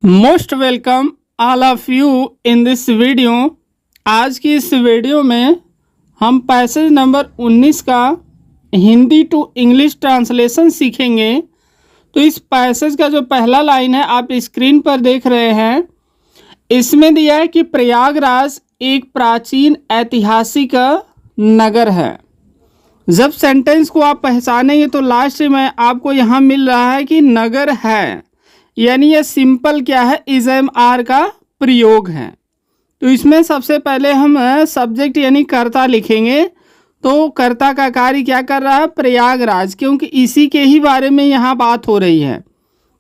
Most welcome all of you in this video. आज की इस वीडियो में हम पैसेज नंबर 19 का हिंदी टू इंग्लिश ट्रांसलेशन सीखेंगे। तो इस पैसेज का जो पहला लाइन है आप स्क्रीन पर देख रहे हैं। इसमें दिया है कि प्रयागराज एक प्राचीन ऐतिहासिक नगर है। जब सेंटेंस को आप पहचानेंगे तो लास्ट में आपको यहाँ मिल रहा है कि नगर है, यानी ये सिंपल क्या है, इज एम आर का प्रयोग है। तो इसमें सबसे पहले हम सब्जेक्ट यानी कर्ता लिखेंगे। तो कर्ता का कार्य क्या कर रहा है, प्रयागराज, क्योंकि इसी के ही बारे में यहाँ बात हो रही है।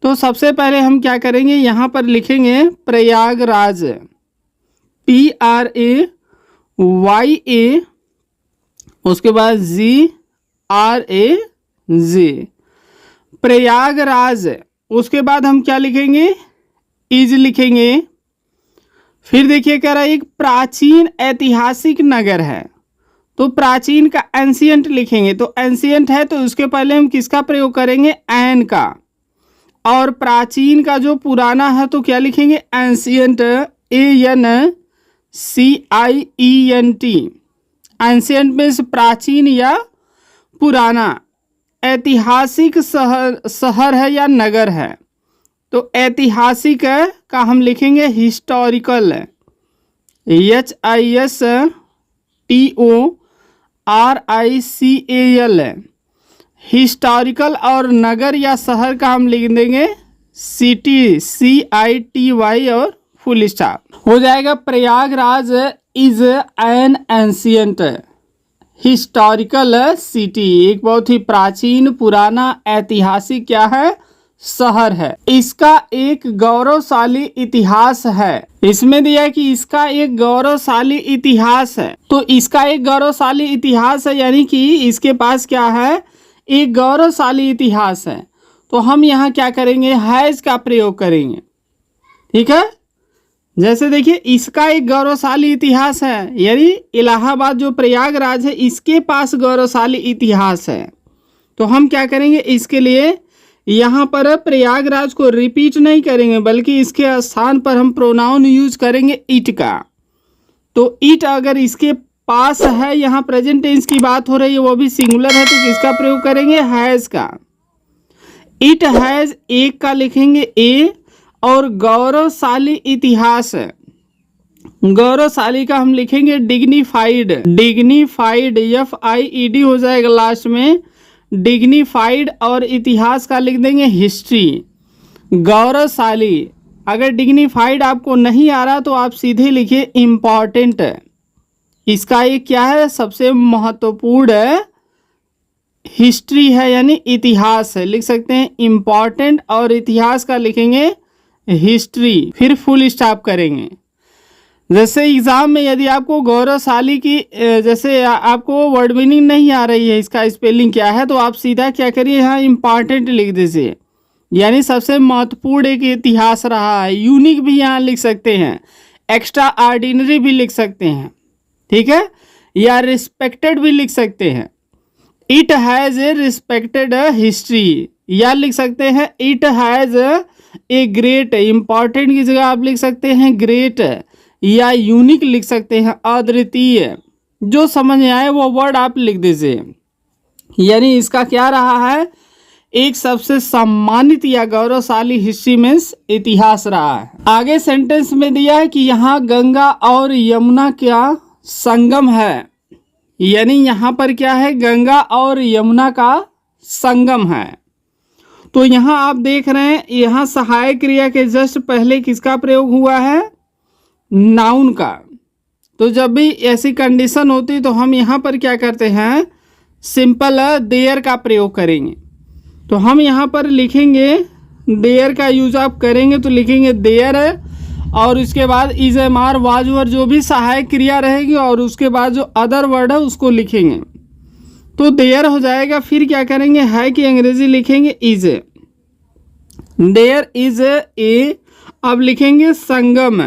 तो सबसे पहले हम क्या करेंगे, यहाँ पर लिखेंगे प्रयागराज, PRAYA, उसके बाद GRAJ, प्रयागराज। उसके बाद हम क्या लिखेंगे, इज लिखेंगे। फिर देखिए कह रहा है एक प्राचीन ऐतिहासिक नगर है, तो प्राचीन का एंशियंट लिखेंगे। तो एंशियंट है तो उसके पहले हम किसका प्रयोग करेंगे, एन का। और प्राचीन का जो पुराना है तो क्या लिखेंगे, एंशियंट, ANCIENT। एंशियंट में प्राचीन या पुराना। ऐतिहासिक शहर है या नगर है, तो ऐतिहासिक का हम लिखेंगे हिस्टोरिकल, HISTORICAL, हिस्टोरिकल। और नगर या शहर का हम लिख देंगे सिटी, CITY और फुल स्टॉप हो जाएगा। Prayagraj is an ancient historical city, एक बहुत ही प्राचीन पुराना ऐतिहासिक क्या है, शहर है। इसका एक गौरवशाली इतिहास है। इसमें दिया है कि इसका एक गौरवशाली इतिहास है। तो इसका एक गौरवशाली इतिहास है यानी कि इसके पास क्या है, एक गौरवशाली इतिहास है। तो हम यहाँ क्या करेंगे, हैज का प्रयोग करेंगे। ठीक है, जैसे देखिए इसका एक गौरवशाली इतिहास है, यानी इलाहाबाद जो प्रयागराज है इसके पास गौरवशाली इतिहास है। तो हम क्या करेंगे, इसके लिए यहाँ पर प्रयागराज को रिपीट नहीं करेंगे, बल्कि इसके स्थान पर हम प्रोनाउन यूज करेंगे इट का। तो इट अगर इसके पास है, यहाँ प्रेजेंट टेंस की बात हो रही है, वो भी सिंगुलर है, तो किसका प्रयोग करेंगे, हैज का। इट हैज एक का लिखेंगे ए, और गौरवशाली इतिहास, गौरवशाली का हम लिखेंगे डिग्निफाइड, FIED हो जाएगा लास्ट में, डिग्निफाइड। और इतिहास का लिख देंगे हिस्ट्री। गौरवशाली, अगर डिग्निफाइड आपको नहीं आ रहा तो आप सीधे लिखिए इम्पॉर्टेंट। इसका ये क्या है, सबसे महत्वपूर्ण हिस्ट्री है यानी इतिहास है, लिख सकते हैं इम्पॉर्टेंट। और इतिहास का लिखेंगे हिस्ट्री, फिर फुल स्टॉप करेंगे। जैसे एग्जाम में यदि आपको गौरवशाली की जैसे आपको वर्ड मीनिंग नहीं आ रही है, इसका स्पेलिंग क्या है, तो आप सीधा क्या करिए, यहाँ इम्पॉर्टेंट लिख दीजिए, यानी सबसे महत्वपूर्ण एक इतिहास रहा है। यूनिक भी यहाँ लिख सकते हैं, एक्स्ट्रा ऑर्डिनरी भी लिख सकते हैं, ठीक है, या रिस्पेक्टेड भी लिख सकते हैं। It has a respected history, या लिख सकते हैं it has a great. Important की जगह आप लिख सकते हैं ग्रेट, या यूनिक लिख सकते हैं अद्वितीय। जो समझ में आए वो वर्ड आप लिख दीजिए। यानी इसका क्या रहा है, एक सबसे सम्मानित या गौरवशाली हिस्ट्री मीन्स इतिहास रहा है। आगे सेंटेंस में दिया है कि यहाँ गंगा और यमुना का संगम है, यानी यहाँ पर क्या है, गंगा और यमुना का संगम है। तो यहाँ आप देख रहे हैं, यहाँ सहायक क्रिया के जस्ट पहले किसका प्रयोग हुआ है, नाउन का। तो जब भी ऐसी कंडीशन होती तो हम यहाँ पर क्या करते हैं, सिंपल देयर का प्रयोग करेंगे। तो हम यहाँ पर लिखेंगे देयर का यूज आप करेंगे तो लिखेंगे देयर, और उसके बाद is am are was were जो भी सहायक क्रिया रहेगी, और उसके बाद जो अदर वर्ड है उसको लिखेंगे। तो देयर हो जाएगा। फिर क्या करेंगे, है कि अंग्रेजी लिखेंगे इज, देयर इज ए। अब लिखेंगे संगम,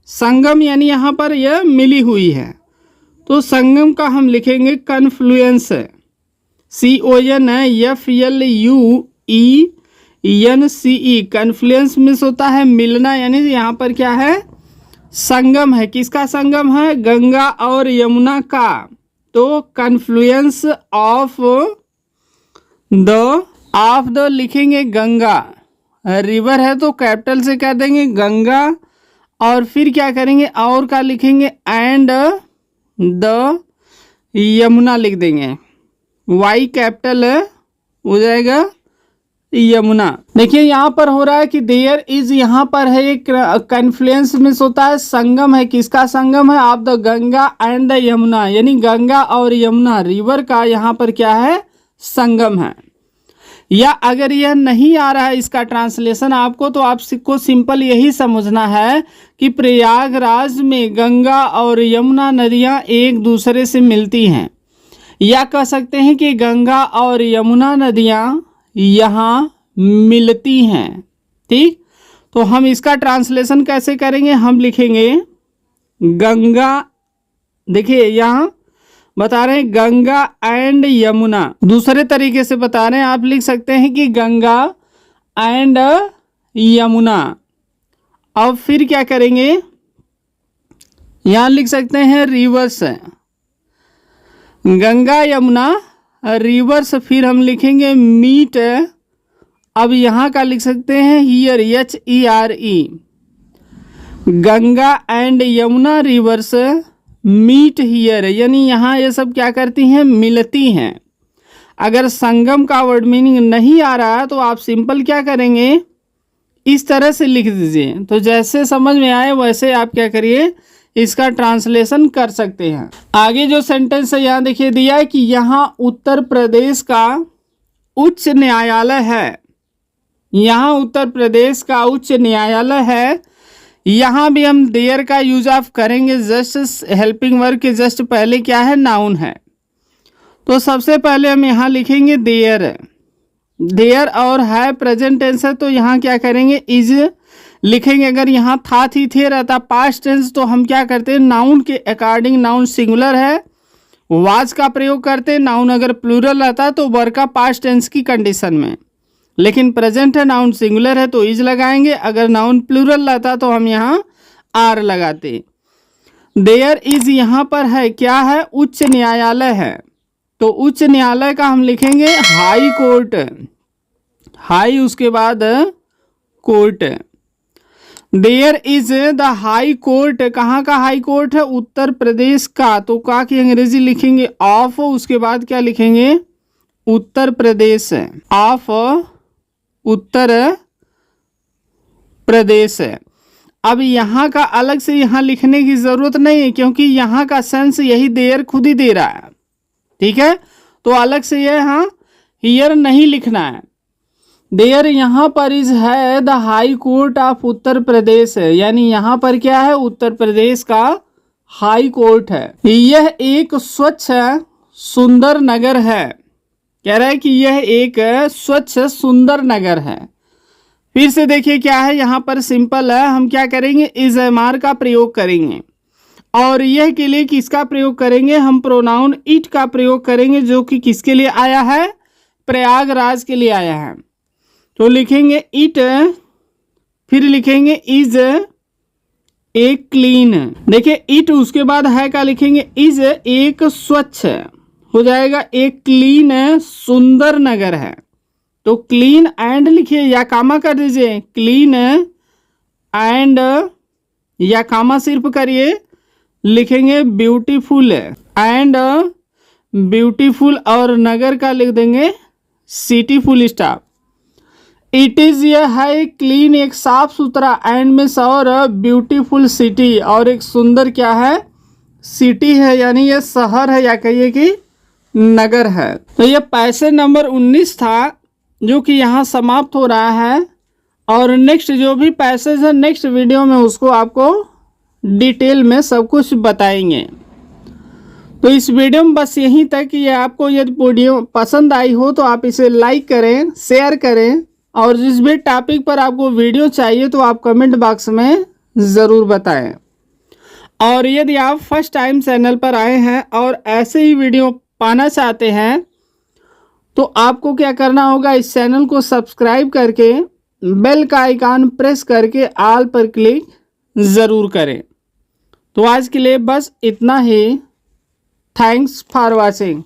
संगम यानी यहाँ पर यह मिली हुई है, तो संगम का हम लिखेंगे confluence, CONFLUENCE। NCE confluence means होता है मिलना, यानी यहाँ पर क्या है, संगम है। किसका संगम है? गंगा और यमुना का। तो कन्फ्लुएंस ऑफ द लिखेंगे गंगा, रिवर है तो कैपिटल से कह देंगे गंगा, और फिर क्या करेंगे और का लिखेंगे एंड द यमुना लिख देंगे, वाई कैपिटल हो जाएगा यमुना। देखिए यहाँ पर हो रहा है कि देयर इज, यहाँ पर है एक कन्फ्लुएंस मीन्स होता है संगम है। किसका संगम है? Of the Ganga and the Yamuna, यानी गंगा और यमुना रिवर का यहाँ पर क्या है, संगम है। या अगर यह नहीं आ रहा है इसका ट्रांसलेशन आपको, तो आपको सिंपल यही समझना है कि प्रयागराज में गंगा और यमुना नदियाँ एक दूसरे से मिलती हैं, या कह सकते हैं कि गंगा और यमुना नदियाँ यहाँ मिलती हैं। ठीक, तो हम इसका ट्रांसलेशन कैसे करेंगे? हम लिखेंगे गंगा, देखिए यहाँ बता रहे हैं गंगा एंड यमुना। दूसरे तरीके से बता रहे हैं, आप लिख सकते हैं कि गंगा एंड यमुना। अब फिर क्या करेंगे, यहाँ लिख सकते हैं रिवर्स, गंगा यमुना रिवर्स, फिर हम लिखेंगे मीट। अब यहाँ का लिख सकते हैं here, HERE, Ganga and Yamuna rivers meet here, यानी यहाँ ये सब क्या करती हैं, मिलती हैं। अगर संगम का वर्ड मीनिंग नहीं आ रहा तो आप सिंपल क्या करेंगे, इस तरह से लिख दीजिए। तो जैसे समझ में आए वैसे आप क्या करिए, इसका ट्रांसलेशन कर सकते हैं। आगे जो सेंटेंस है यहाँ देखिए दिया है कि यहाँ उत्तर प्रदेश का उच्च न्यायालय है। यहाँ उत्तर प्रदेश का उच्च न्यायालय है। यहाँ भी हम देयर का यूज ऑफ करेंगे, जस्ट हेल्पिंग वर्ब के जस्ट पहले क्या है, नाउन है। तो सबसे पहले हम यहाँ लिखेंगे देयर, देयर और है प्रेजेंट टेंस है, तो यहाँ क्या करेंगे, इज लिखेंगे। अगर यहाँ था थी थे रहता पास्ट टेंस, तो हम क्या करते हैं, नाउन के अकॉर्डिंग, नाउन सिंगुलर है वाज का प्रयोग करते हैं। नाउन अगर प्लूरल रहता तो वर्ब का पास्ट टेंस की कंडीशन में, लेकिन प्रेजेंट है, नाउन सिंगुलर है तो इज लगाएंगे। अगर नाउन प्लूरल रहता तो हम यहाँ आर लगाते। देयर इज यहाँ पर है क्या है, उच्च न्यायालय है, तो उच्च न्यायालय का हम लिखेंगे हाई कोर्ट, हाई उसके बाद court. There is the high court, कहाँ का हाई कोर्ट है, उत्तर प्रदेश का, तो का की अंग्रेजी लिखेंगे ऑफ, उसके बाद क्या लिखेंगे, उत्तर प्रदेश, ऑफ उत्तर प्रदेश। अब यहाँ का अलग से यहाँ लिखने की जरूरत नहीं है, क्योंकि यहाँ का सेंस यही देयर खुद ही दे रहा है। ठीक है, तो अलग से ये यहाँ हियर नहीं लिखना है। देयर यहाँ पर इज है the high court of Uttar Pradesh है, यानी यहाँ पर क्या है, उत्तर प्रदेश का हाई कोर्ट है। यह एक स्वच्छ सुंदर नगर है, कह रहा है कि यह एक स्वच्छ सुंदर नगर है। फिर से देखिए क्या है, यहाँ पर सिंपल है, हम क्या करेंगे, इज एमआर का प्रयोग करेंगे, और यह के लिए किसका प्रयोग करेंगे, हम प्रोनाउन इट का प्रयोग करेंगे, जो कि किसके लिए आया है, प्रयागराज के लिए आया है। तो लिखेंगे इट, फिर लिखेंगे इज ए क्लीन, देखिए इट उसके बाद है का लिखेंगे इज एक स्वच्छ, हो जाएगा एक क्लीन सुंदर नगर है। तो क्लीन एंड लिखिए या कामा कर दीजिए, क्लीन एंड या कामा सिर्फ करिए, लिखेंगे ब्यूटीफुल एंड ब्यूटीफुल, और नगर का लिख देंगे city full stop. It is, यह है क्लीन एक साफ सुथरा, एंड में और ब्यूटीफुल सिटी, और एक सुंदर क्या है, सिटी है, यानी ये शहर है या कहिए कि नगर है। तो ये पैसेज नंबर 19 था, जो कि यहाँ समाप्त हो रहा है, और नेक्स्ट जो भी पैसेज है नेक्स्ट वीडियो में उसको आपको डिटेल में सब कुछ बताएंगे। तो इस वीडियो में बस यहीं तक। ये आपको यदि वीडियो पसंद आई हो तो आप इसे लाइक करें, शेयर करें, और जिस भी टॉपिक पर आपको वीडियो चाहिए तो आप कमेंट बॉक्स में ज़रूर बताएं। और यदि आप फर्स्ट टाइम चैनल पर आए हैं और ऐसे ही वीडियो पाना चाहते हैं तो आपको क्या करना होगा, इस चैनल को सब्सक्राइब करके बेल का आइकन प्रेस करके ऑल पर क्लिक ज़रूर करें। तो आज के लिए बस इतना ही। Thanks for watching.